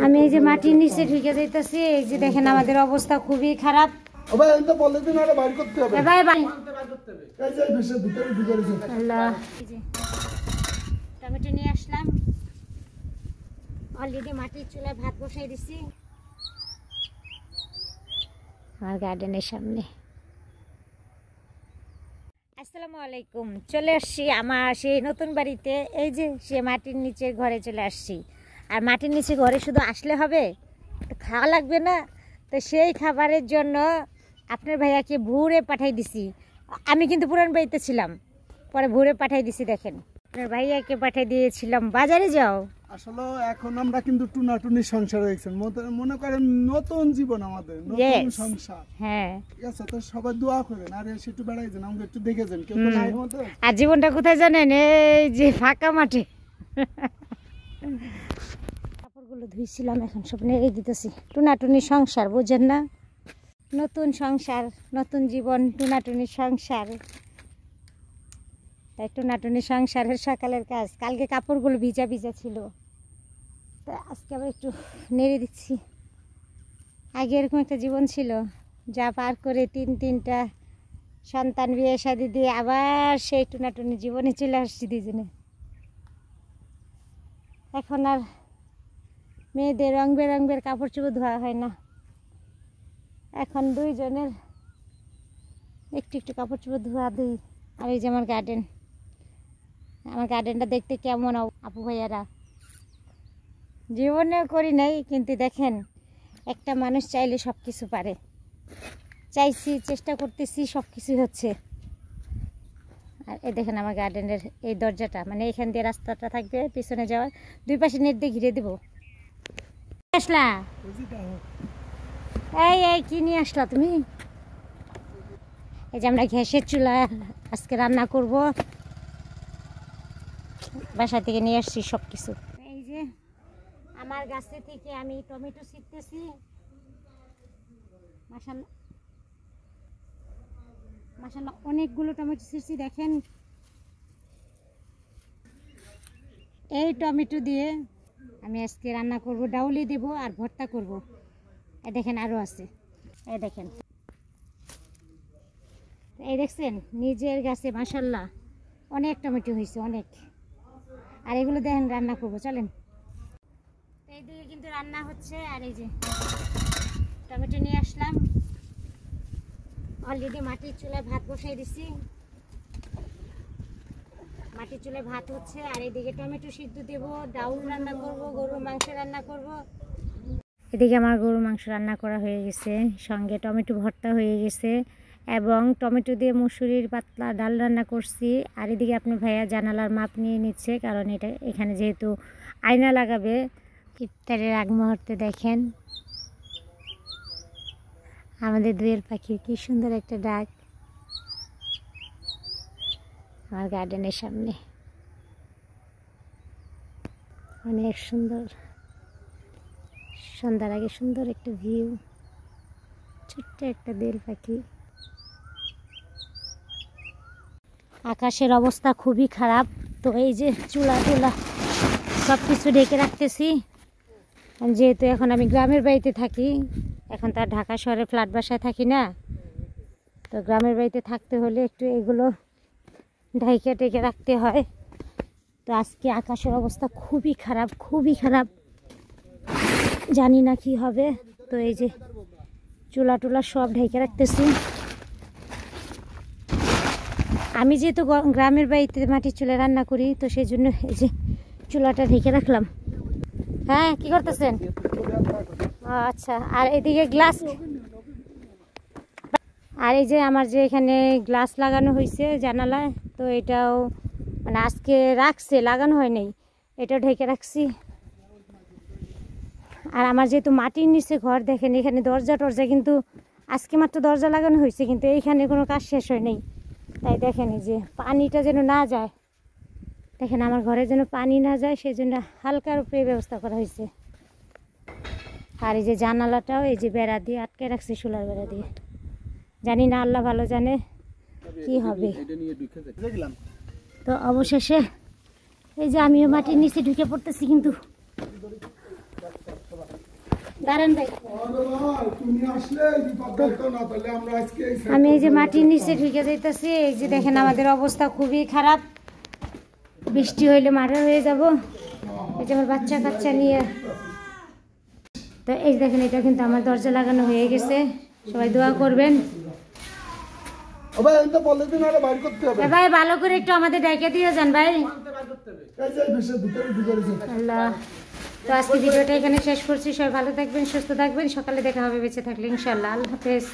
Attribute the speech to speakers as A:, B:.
A: আমি এই যে মাটির নিচে ঢুকে যাইতেছি। এই যে দেখেন আমাদের অবস্থা খুবই খারাপ। টমেটো নিয়ে আসলাম, অলরেডি মাটির চুলায় ভাত বসাই দিছি আমার গার্ডেনের সামনে। আসসালামু আলাইকুম, চলে আসছি আমার সেই নতুন বাড়িতে। এই যে সে মাটির নিচের ঘরে চলে আসছি। আর মাটির নিচে ঘরে শুধু আসলে হবে, খাওয়া লাগবে না? তো সেই খাবারের জন্য আপনার ভাইয়াকে ভোরে পাঠাই দিছি। আমি কিন্তু পুরান বাড়িতে ছিলাম, পরে ভোরে পাঠাই দিছি। দেখেন আপনার ভাইয়াকে পাঠাই দিয়েছিলাম বাজারে যাও।
B: আসলে এখন আমরা কিন্তু টুনাটুনি সংসার হয়েছে, মনে করেন নতুন জীবন আমাদের, নতুন সংসার।
A: হ্যাঁ
B: ঠিক আছে, তো সবাই দোয়া করেন আর এসে একটু বেড়াইছেন, আমাকে একটু দেখেছেন কেউ তো নাই মতো।
A: আর জীবনটা কোথায় জানেন? এই যে ফাঁকা মাঠে। কাপড়গুলো ধুইছিলাম, এখন সব নেড়ে দিতেছি। টুনাটুনি সংসার, বুঝেন না? নতুন সংসার, নতুন জীবন, টুনাটুনি সংসার। তাই টুনাটুনি সংসারের সকালের কাজ। কালকে কাপড়গুলো ভিজা ভিজা ছিল, তো আজকে আবার একটু নেড়ে দিচ্ছি। আগে এরকম একটা জীবন ছিল, যা পার করে তিনটা সন্তান, বিয়ে শাদী দিয়ে আবার সেই টুনাটুনি জীবনে চলে আসছি দুজনে। এখন আর মেয়েদের রং বেরঙের কাপড় চোপড় ধোয়া হয় না, এখন দুইজনের একটু একটু কাপড় চোপড় ধোয়া দিই। আর এই যে আমার গার্ডেন, আমার গার্ডেনটা দেখতে কেমন আপু ভাইয়ারা? জীবনেও করি নাই, কিন্তু দেখেন একটা মানুষ চাইলে সব কিছু পারে। চাইছি, চেষ্টা করতেছি, সব কিছুই হচ্ছে। আর এই দেখেন আমার গার্ডেনের এই দরজাটা, মানে এখান দিয়ে রাস্তাটা থাকবে পিছনে যাওয়ার, দুই পাশে নেট দিয়ে ঘিরে দেবো। আসলা এই কি নিয়ে আসলা তুমি? এই যে আমরা গ্যাসের চুলা আজকে রান্না করব, বাসা থেকে নিয়ে আসছি সব কিছু। এই যে আমার গাছে থেকে আমি টমেটো ছিটতেছি। মাশাআল্লাহ মাশাআল্লাহ অনেকগুলো টমেটো ছিটছি। দেখেন এই টমেটো দিয়ে আমি আজকে রান্না করব, ডাউলি দেব আর ভর্তা করব। এই দেখেন আরও আছে, এই দেখেন, এই দেখছেন নিজের গাছে মাশাআল্লাহ অনেক টমেটো হয়েছে, অনেক। আর এগুলো দেখেন রান্না করবো, চলেন। এইদিকে কিন্তু রান্না হচ্ছে। আর এই যে টমেটো নিয়ে আসলাম, অলরেডি মাটির চুলায় ভাত বসাই দিছি। মাটির চুলায় ভাত হচ্ছে, আর এইদিকে টমেটো সিদ্ধ দেব, ডাউল রান্না করব, গরুর মাংস রান্না করব। এদিকে আমার গরুর মাংস রান্না করা হয়ে গেছে, সঙ্গে টমেটো ভর্তা হয়ে গেছে, এবং টমেটো দিয়ে মুসুরির পাতলা ডাল রান্না করছি। আর এদিকে আপনার ভাইয়া জানালার মাপ নিয়ে নিচ্ছে, কারণ এটা এখানে যেহেতু আয়না লাগাবে। ইফতারের আগ মুহূর্তে দেখেন আমাদের দোয়েল পাখির কি সুন্দর একটা ডাক আমার গার্ডেনের সামনে, অনেক সুন্দর। সন্ধ্যার আগে সুন্দর একটা ভিউ, ছোট্ট একটা দোয়েল পাখি। আকাশের অবস্থা খুবই খারাপ, তো এই যে চুলা সব কিছু ঢেকে রাখতেছি। যেহেতু এখন আমি গ্রামের বাড়িতে থাকি, এখন তার ঢাকা শহরে ফ্ল্যাট বাসায় থাকি না, তো গ্রামের বাড়িতে থাকতে হলে একটু এগুলো ঢেকে টেকে রাখতে হয়। তো আজকে আকাশের অবস্থা খুবই খারাপ, খুবই খারাপ, জানি না কি হবে। তো এই যে চুলা সব ঢেকে রাখতেছি। আমি যেহেতু গ্রামের বাড়িতে মাটির চুলা রান্না করি, তো সেই জন্য এই যে চুলাটা ঢেকে রাখলাম। হ্যাঁ কি করতেছেন? আচ্ছা। আর এদিকে গ্লাস, আর এই যে আমার যে এখানে গ্লাস লাগানো হয়েছে জানালায়, তো এটাও মানে আজকে রাখছে, লাগানো হয় নাই, এটাও ঢেকে রাখছি। আর আমার যেহেতু মাটির নিচে ঘর, দেখেন এখানে দরজা কিন্তু আজকে মাত্র দরজা লাগানো হয়েছে, কিন্তু এইখানে কোনো কাজ শেষ হয় নাই। তাই দেখেন এই যে পানিটা যেন না যায়, দেখেন আমার ঘরে যেন পানি না যায়, সেই জন্য হালকার উপরে ব্যবস্থা করা হয়েছে। আর এই যে জানালাটাও এই যে বেড়া দিয়ে আটকে রাখছে, সোলার বেড়া দিয়ে। জানি না, আল্লাহ ভালো জানে কি হবে। তো অবশেষে এই যে আমিও মাটির নিচে ঢুকে পড়তেছি কিন্তু দাঁড়ান ভাই
B: তুমি আসলে বিপদ হতো না, তাহলে আমরা আজকে
A: আমি এই যে মাটির নিচে ঢুকে যাইতেছি। এই যে দেখেন আমাদের অবস্থা খুবই খারাপ, বৃষ্টি হইলে মারা হয়ে যাব। এই যে আমার বাচ্চা কাচ্চা নিয়ে, তো এই দেখেন এটা কিন্তু আমার দরজা লাগানো হয়ে গেছে, সবাই দোয়া করবেন।
B: ভাই এটা বলে দিন আরে বাইর করতে হবে।
A: ভাই ভালো করে একটু আমাদের ডাইকে দিয়ে যান ভাই।
B: এই যে ভেসে ভিতরে ঢুকে গেছে।
A: আল্লাহ, তো আজকে ভিডিওটা এখানে শেষ করছি। সবাই ভালো থাকবেন, সুস্থ থাকবেন, সকালে দেখা হবে বেঁচে থাকলে ইনশাআল্লাহ। আল্লাহ হাফেজ।